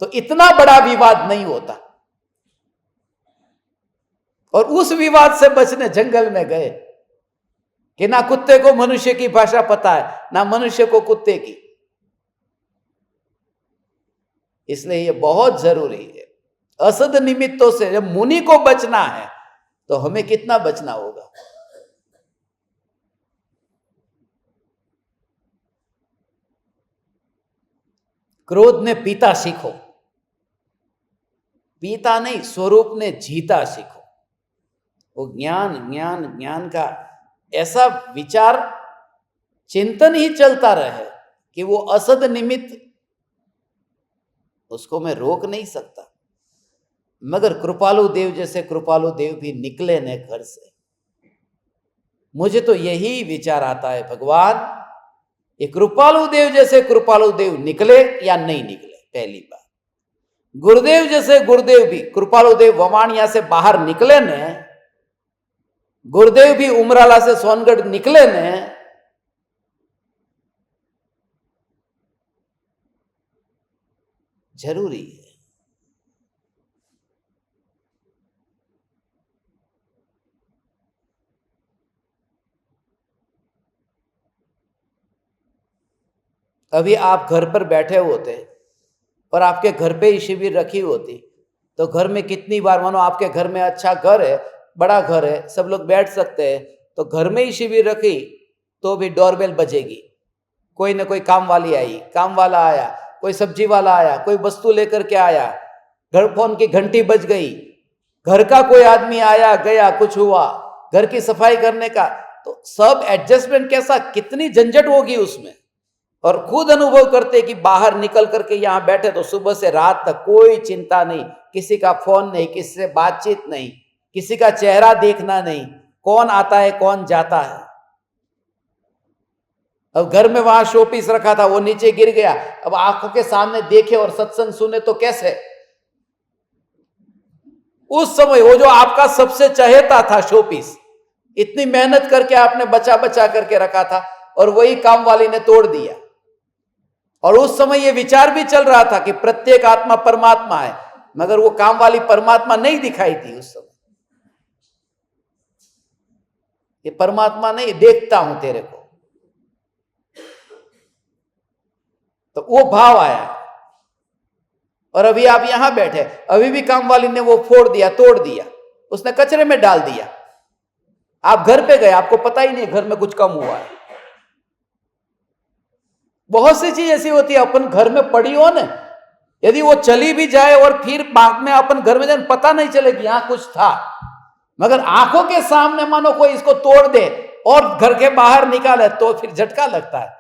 तो इतना बड़ा विवाद नहीं होता। और उस विवाद से बचने जंगल में गए कि ना कुत्ते को मनुष्य की भाषा पता है, ना मनुष्य को कुत्ते की। इसलिए ये बहुत जरूरी है। असद निमित्तों से जब मुनि को बचना है तो हमें कितना बचना होगा। क्रोध ने पीता सीखो, पीता नहीं, स्वरूप ने जीता सीखो। वो ज्ञान का ऐसा विचार चिंतन ही चलता रहे कि वो असद निमित्त, उसको मैं रोक नहीं सकता। मगर कृपालु देव जैसे कृपालु देव भी निकले न घर से। मुझे तो यही विचार आता है, भगवान ये कृपालु देव जैसे कृपालु देव निकले या नहीं निकले। पहली बात, गुरुदेव जैसे गुरुदेव भी, कृपालु देव ववाणिया से बाहर निकले ने, गुरुदेव भी उमराला से सोनगढ़ निकले ने, जरूरी है। अभी आप घर पर बैठे होते और आपके घर पे ही शिविर रखी होती तो घर में कितनी बार, मानो आपके घर में अच्छा घर है, बड़ा घर है, सब लोग बैठ सकते हैं, तो घर में ही शिविर रखी तो भी डोरबेल बजेगी, कोई ना कोई काम वाली आई, काम वाला आया, कोई सब्जी वाला आया, कोई वस्तु लेकर के आया, घर फोन की घंटी बज गई, घर का कोई आदमी आया गया, कुछ हुआ, घर की सफाई करने का, तो सब एडजस्टमेंट कैसा, कितनी झंझट होगी उसमें। और खुद अनुभव करते कि बाहर निकल करके यहां बैठे तो सुबह से रात तक कोई चिंता नहीं, किसी का फोन नहीं, किसी से बातचीत नहीं, किसी का चेहरा देखना नहीं, कौन आता है कौन जाता है। अब घर में वहां शोपीस रखा था, वो नीचे गिर गया, अब आंखों के सामने देखे और सत्संग सुने तो कैसे। उस समय वो जो आपका सबसे चहेता था शोपीस, इतनी मेहनत करके आपने बचा बचा करके रखा था, और वही काम वाली ने तोड़ दिया। और उस समय ये विचार भी चल रहा था कि प्रत्येक आत्मा परमात्मा है, मगर वो काम वाली परमात्मा नहीं दिखाई थी उस समय। ये परमात्मा नहीं, देखता हूं तेरे को, तो वो भाव आया। और अभी आप यहां बैठे, अभी भी काम वाली ने वो फोड़ दिया, तोड़ दिया, उसने कचरे में डाल दिया। आप घर पे गए, आपको पता ही नहीं घर में कुछ कम हुआ है। बहुत सी चीज ऐसी होती है अपन घर में पड़ी हो ना, यदि वो चली भी जाए और फिर बाद में अपन घर में जाए पता नहीं चलेगी यहां कुछ था, मगर आंखों के सामने मानो कोई इसको तोड़ दे और घर के बाहर निकाले तो फिर झटका लगता है।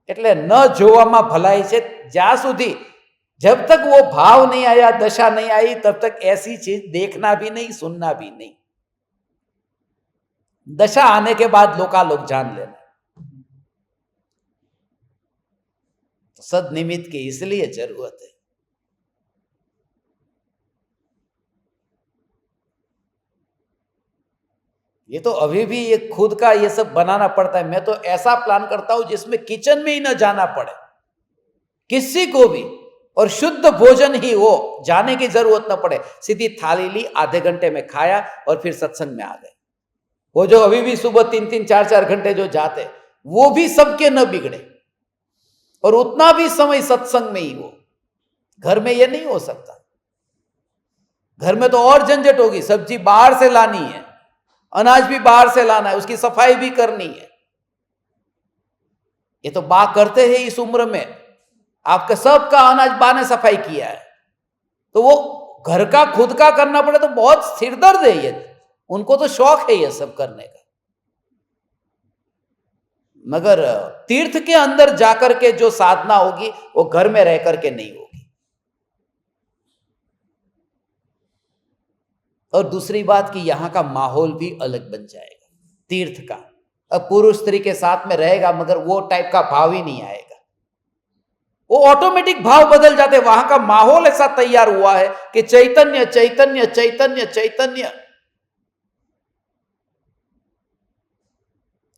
એટલે ન જોવામાં ભલાઈ છે, જ્યાં સુધી जब तक वो भाव नहीं आया, दशा नहीं आई, तब तक ऐसी चीज देखना भी नहीं, सुनना भी नहीं। दशा आने के बाद लोकालोक जान लेना। तो सद निमित्त की इसलिए जरूरत है। ये तो अभी भी ये खुद का ये सब बनाना पड़ता है। मैं तो ऐसा प्लान करता हूं जिसमें किचन में ही ना जाना पड़े किसी को भी, और शुद्ध भोजन ही हो, जाने की जरूरत ना पड़े। सीधी थाली ली, आधे घंटे में खाया और फिर सत्संग में आ गए। वो जो अभी भी सुबह 3-3, 4-4 घंटे जो जाते, वो भी सबके न बिगड़े, और उतना भी समय सत्संग में ही हो। घर में ये नहीं हो सकता। घर में तो और झंझट होगी, सब्जी बाहर से लानी है, अनाज भी बाहर से लाना है, उसकी सफाई भी करनी है। ये तो बा करते हैं इस उम्र में, आपका सबका अनाज बा ने सफाई किया है, तो वो घर का खुद का करना पड़े तो बहुत सिरदर्द है ये। उनको तो शौक है ये सब करने का, मगर तीर्थ के अंदर जाकर के जो साधना होगी वो घर में रह करके नहीं होगी। और दूसरी बात कि यहां का माहौल भी अलग बन जाएगा तीर्थ का। अब पुरुष स्त्री के साथ में रहेगा मगर वो टाइप का भाव ही नहीं आएगा, वो ऑटोमेटिक भाव बदल जाते। वहां का माहौल ऐसा तैयार हुआ है कि चैतन्य चैतन्य चैतन्य चैतन्य।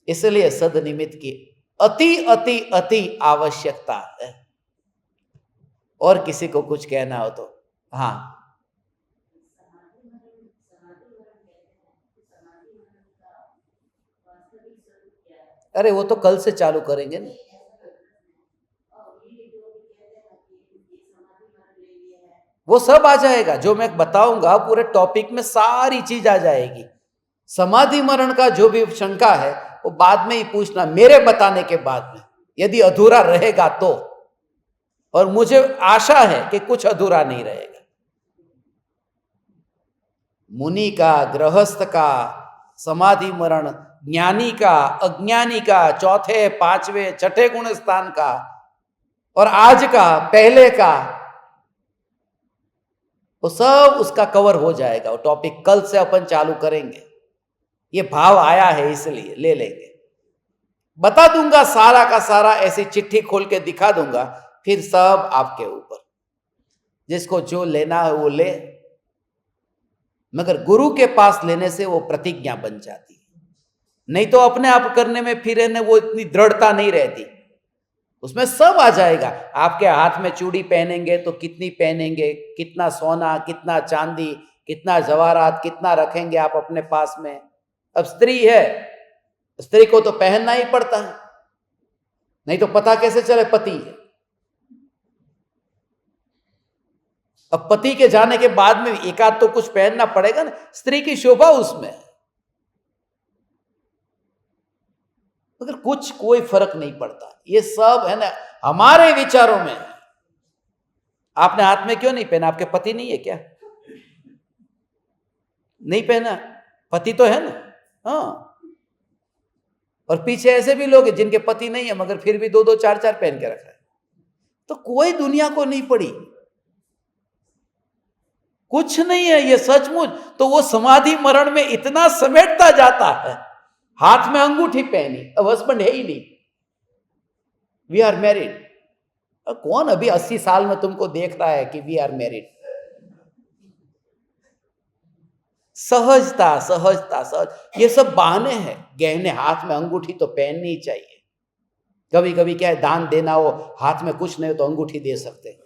इसलिए सदनिमित्त की अति अति अति आवश्यकता है। और किसी को कुछ कहना हो तो हाँ। अरे वो तो कल से चालू करेंगे ना। वो सब आ जाएगा, जो मैं बताऊंगा पूरे टॉपिक में सारी चीज आ जाएगी। समाधि मरण का जो भी शंका है वो बाद में ही पूछना, मेरे बताने के बाद में, यदि अधूरा रहेगा तो। और मुझे आशा है कि कुछ अधूरा नहीं रहेगा। मुनि का, गृहस्थ का, समाधि मरण, ज्ञानी का, अज्ञानी का, चौथे, पांचवें, छठे गुण स्थान का, और आज का, पहले का, वो सब उसका कवर हो जाएगा। वो टॉपिक कल से अपन चालू करेंगे। ये भाव आया है इसलिए ले लेंगे। बता दूंगा सारा का सारा, ऐसी चिट्ठी खोल के दिखा दूंगा, फिर सब आपके ऊपर, जिसको जो लेना है वो ले। मगर गुरु के पास लेने से वो प्रतिज्ञा बन जाती है, नहीं तो अपने आप करने में फिर वो इतनी दृढ़ता नहीं रहती। उसमें सब आ जाएगा। आपके हाथ में चूड़ी पहनेंगे तो कितनी पहनेंगे, कितना सोना, कितना चांदी, कितना जवाहरात, कितना रखेंगे आप अपने पास में। अब स्त्री है, स्त्री को तो पहनना ही पड़ता है, नहीं तो पता कैसे चले पति है। अब पति के जाने के बाद में एकाध तो कुछ पहनना पड़ेगा ना, स्त्री की शोभा उसमें। मगर कुछ कोई फर्क नहीं पड़ता, ये सब है ना हमारे विचारों में। आपने हाथ में क्यों नहीं पहना? आपके पति नहीं है क्या? नहीं पहना, पति तो है ना। हाँ, और पीछे ऐसे भी लोग हैं जिनके पति नहीं है मगर फिर भी 2-2, 4-4 पहन के रखा है। तो कोई दुनिया को नहीं पड़ी, कुछ नहीं है ये सचमुच। तो वो समाधि मरण में इतना समेटता जाता है। हाथ में अंगूठी पहनी, अब हस्बैंड है ही नहीं, वी आर मैरिड। कौन अभी 80 साल में तुमको देख रहा है कि वी आर मैरिड? सहजता सहजता सहज, ये सब बहाने हैं। गहने, हाथ में अंगूठी तो पहननी ही चाहिए। कभी कभी क्या है, दान देना हो, हाथ में कुछ नहीं हो तो अंगूठी दे सकते हैं।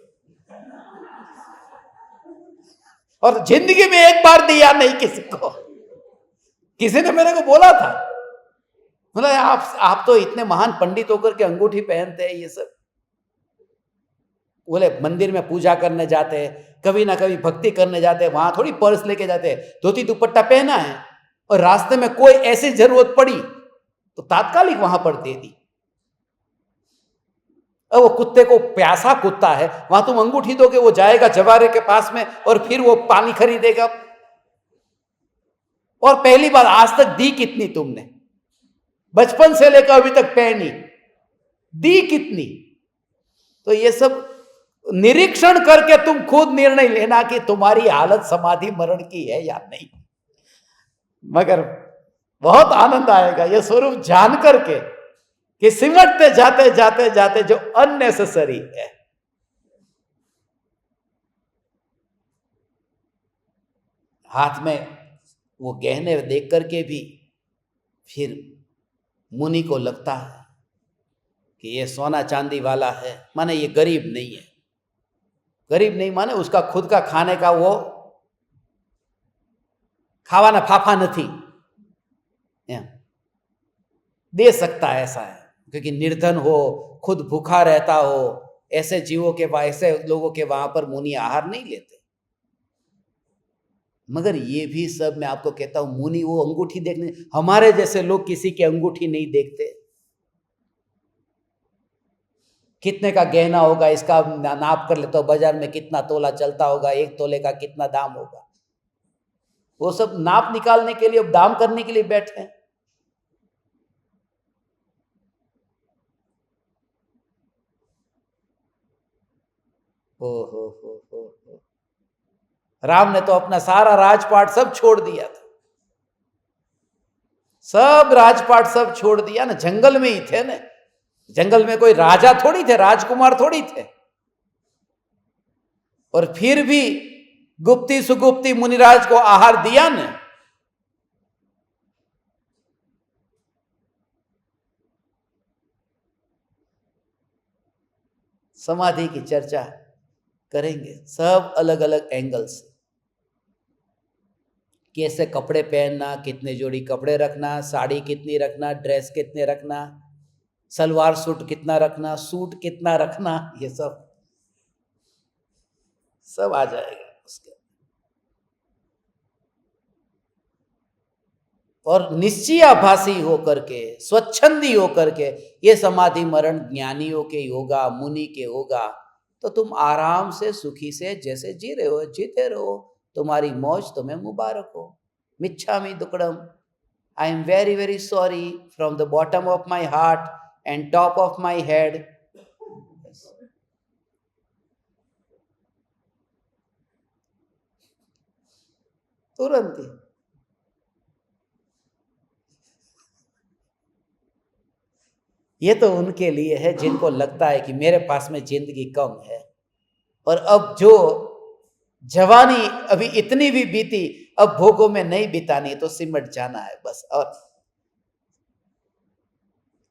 और जिंदगी में एक बार दिया नहीं किसी को। किसी ने मेरे को बोला था, बोला आप तो इतने महान पंडित होकर के अंगूठी पहनते हैं ये सब। बोले मंदिर में पूजा करने जाते हैं, कभी ना कभी भक्ति करने जाते हैं, वहां थोड़ी पर्स लेके जाते हैं। धोती दुपट्टा पहना है और रास्ते में कोई ऐसी जरूरत पड़ी तो तात्कालिक वहां पर दे दी। अब वो कुत्ते को, प्यासा कुत्ता है, वहां तुम अंगूठी दोगे, वो जाएगा जवारे के पास में और फिर वो पानी खरीदेगा। और पहली बार आज तक दी कितनी तुमने? बचपन से लेकर अभी तक पहनी, दी कितनी? तो ये सब निरीक्षण करके तुम खुद निर्णय लेना कि तुम्हारी हालत समाधि मरण की है या नहीं। मगर बहुत आनंद आएगा ये स्वरूप जान करके कि सिमटते जाते जाते जाते जो अननेसेसरी है। हाथ में वो गहने देख करके भी फिर मुनि को लगता है कि ये सोना चांदी वाला है, माने ये गरीब नहीं है। गरीब नहीं माने उसका खुद का खाने का वो खावाना फाफा नहीं, दे सकता है, ऐसा है, क्योंकि निर्धन हो, खुद भूखा रहता हो, ऐसे जीवों के ऐसे लोगों के वहां पर मुनि आहार नहीं लेते। मगर ये भी सब मैं आपको कहता हूं, मुनि वो अंगूठी देखने, हमारे जैसे लोग किसी की अंगूठी नहीं देखते। कितने का गहना होगा इसका नाप कर लेते हो, बाजार में कितना तोला चलता होगा, 1 तोले का कितना दाम होगा, वो सब नाप निकालने के लिए, दाम करने के लिए बैठे हैं। हो। राम ने तो अपना सारा राजपाट सब छोड़ दिया था, सब राजपाट सब छोड़ दिया ना, जंगल में ही थे ना, जंगल में कोई राजा थोड़ी थे, राजकुमार थोड़ी थे, और फिर भी गुप्ती सुगुप्ती मुनिराज को आहार दिया ने। समाधि की चर्चा करेंगे, सब अलग अलग एंगल से, कैसे कपड़े पहनना, कितने जोड़ी कपड़े रखना, साड़ी कितनी रखना, ड्रेस कितने रखना, सलवार सूट कितना रखना, सूट कितना रखना, ये सब आ जाएगा उसके। और निश्चयाभासी होकर के, स्वच्छंदी होकर के, ये समाधि मरण ज्ञानियों के होगा, मुनि के होगा, तो तुम आराम से सुखी से जैसे जी रहे हो जीते रहो, तुम्हारी मौज तुम्हें मुबारक हो। मिच्छामि दुक्कडम, I am very very sorry from the bottom of my heart and top of my head. तुरंत ही। ये तो उनके लिए है जिनको लगता है कि मेरे पास में जिंदगी कम है, और अब जो जवानी अभी इतनी भी बीती, अब भोगों में नहीं बितानी, तो सिमट जाना है बस। और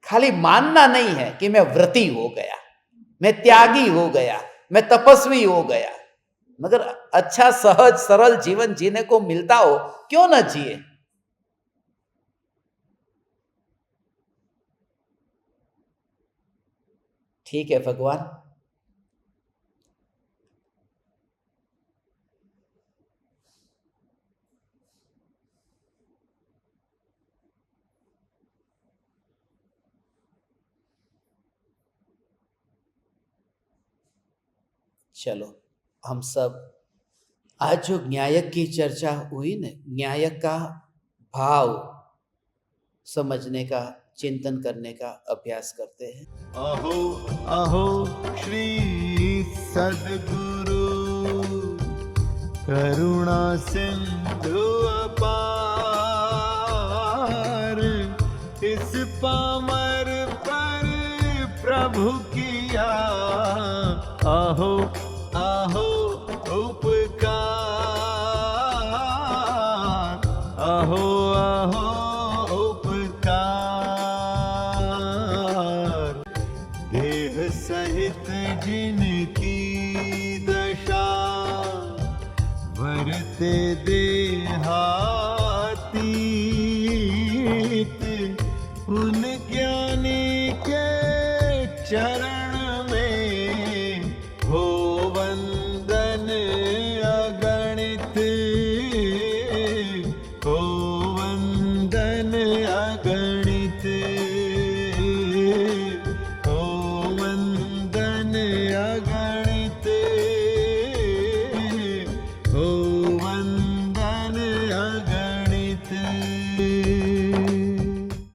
खाली मानना नहीं है कि मैं व्रती हो गया, मैं त्यागी हो गया, मैं तपस्वी हो गया, मगर अच्छा सहज सरल जीवन जीने को मिलता हो, क्यों ना जिए। ठीक है भगवान, चलो हम सब आज जो न्यायक की चर्चा हुई न, न्यायक का भाव समझने का, चिंतन करने का अभ्यास करते हैं। अहो अहो श्री सद्गुरु, करुणा सिंधु अपार, इस पामर पर प्रभु किया अहो अहो उपकार, अहो अहो उपकार। देह सहित जिनकी दशा, वरते देहातीत, उन ज्ञानी के चरण में हो वंदन अगणित, हो वंदन अगणित।